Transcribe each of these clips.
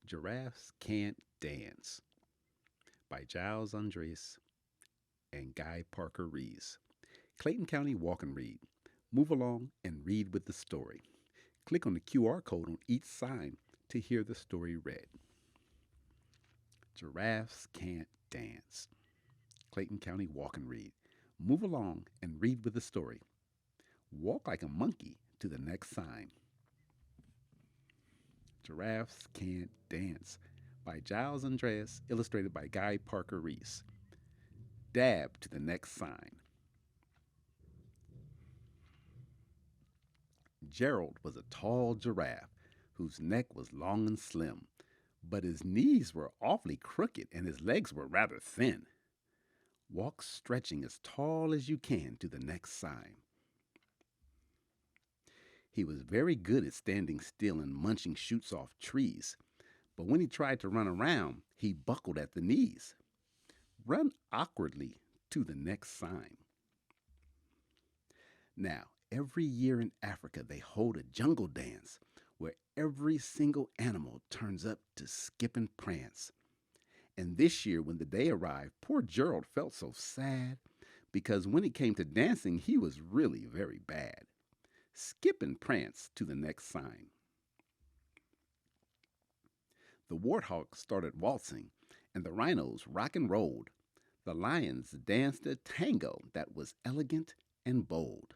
Giraffes Can't Dance by Giles Andres and Guy Parker Rees. Clayton County Walk and Read. Move along and read with the story. Click on the QR code on each sign to hear the story read. Giraffes Can't Dance. Clayton County Walk and Read. Move along and read with the story. Walk like a monkey to the next sign. Giraffes Can't Dance by Giles Andreas, illustrated by Guy Parker Rees. Dab to the next sign. Gerald was a tall giraffe whose neck was long and slim, but his knees were awfully crooked and his legs were rather thin. Walk stretching as tall as you can to the next sign. He was very good at standing still and munching shoots off trees, but when he tried to run around, he buckled at the knees. Run awkwardly to the next sign. Now, every year in Africa, they hold a jungle dance where every single animal turns up to skip and prance. And this year, when the day arrived, poor Gerald felt so sad because when it came to dancing, he was really very bad. Skip and prance to the next sign. The warthogs started waltzing, and the rhinos rock and rolled. The lions danced a tango that was elegant and bold.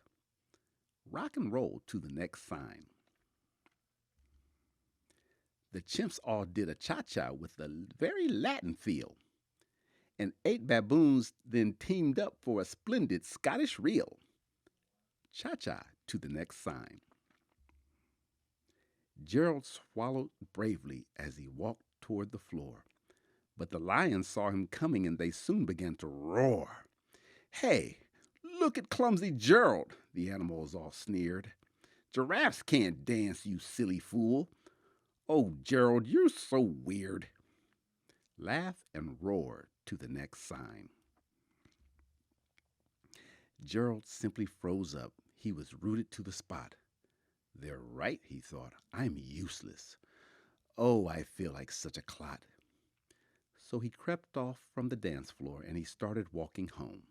Rock and roll to the next sign. The chimps all did a cha cha with a very Latin feel, and 8 baboons then teamed up for a splendid Scottish reel. Cha cha to the next sign. Gerald swallowed bravely as he walked toward the floor, but the lions saw him coming and they soon began to roar. Hey, look at clumsy Gerald, the animals all sneered. Giraffes can't dance, you silly fool. Oh, Gerald, you're so weird. Laugh and roar to the next sign. Gerald simply froze up. He was rooted to the spot. They're right, he thought. I'm useless. Oh, I feel like such a clot. So he crept off from the dance floor and he started walking home.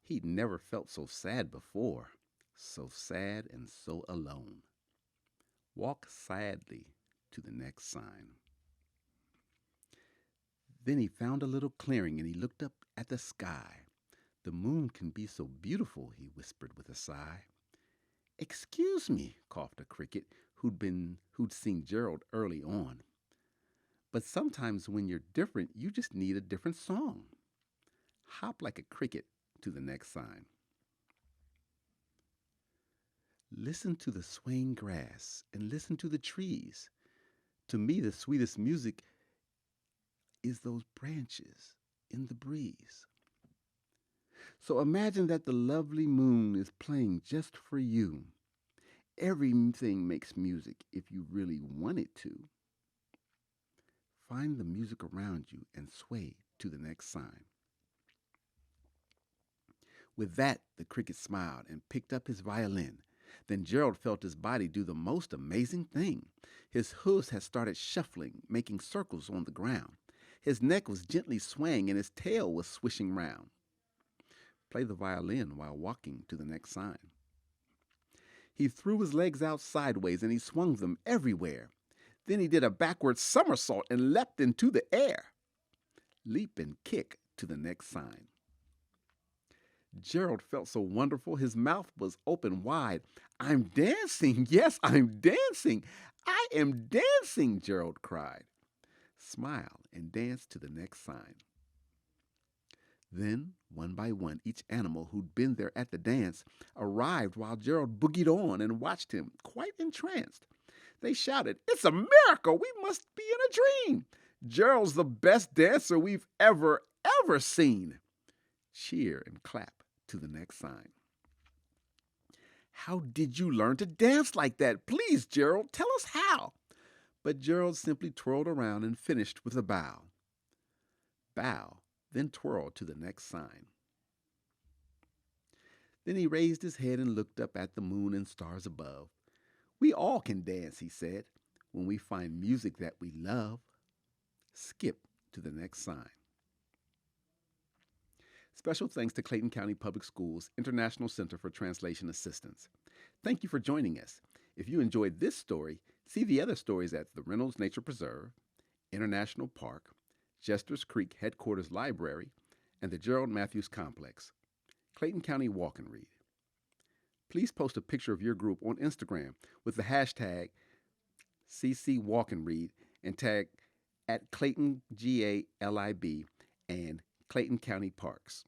He'd never felt so sad before, so sad and so alone. Walk sadly to the next sign. Then he found a little clearing and he looked up at the sky. The moon can be so beautiful, he whispered with a sigh. Excuse me, coughed a cricket who'd seen Gerald early on. But sometimes when you're different, you just need a different song. Hop like a cricket to the next sign. Listen to the swaying grass and listen to the trees. To me, the sweetest music is those branches in the breeze. So imagine that the lovely moon is playing just for you. Everything makes music if you really want it to. Find the music around you and sway to the next sign. With that, the cricket smiled and picked up his violin. Then Gerald felt his body do the most amazing thing. His hooves had started shuffling, making circles on the ground. His neck was gently swaying and his tail was swishing round. Play the violin while walking to the next sign. He threw his legs out sideways and he swung them everywhere. Then he did a backward somersault and leapt into the air. Leap and kick to the next sign. Gerald felt so wonderful, his mouth was open wide. I'm dancing, yes, I'm dancing. I am dancing, Gerald cried. Smile and dance to the next sign. Then, one by one, each animal who'd been there at the dance arrived while Gerald boogied on and watched him, quite entranced. They shouted, It's a miracle! We must be in a dream! Gerald's the best dancer we've ever seen! Cheer and clap to the next sign. How did you learn to dance like that? Please, Gerald, tell us how. But Gerald simply twirled around and finished with a bow. Bow, then twirl to the next sign. Then he raised his head and looked up at the moon and stars above. We all can dance, he said, when we find music that we love. Skip to the next sign. Special thanks to Clayton County Public Schools International Center for Translation Assistance. Thank you for joining us. If you enjoyed this story, see the other stories at the Reynolds Nature Preserve, International Park, Jester's Creek Headquarters Library, and the Gerald Matthews Complex. Clayton County Walk and Read. Please post a picture of your group on Instagram with the hashtag #CCWalkandRead and tag at Clayton GALIB and Clayton County Parks.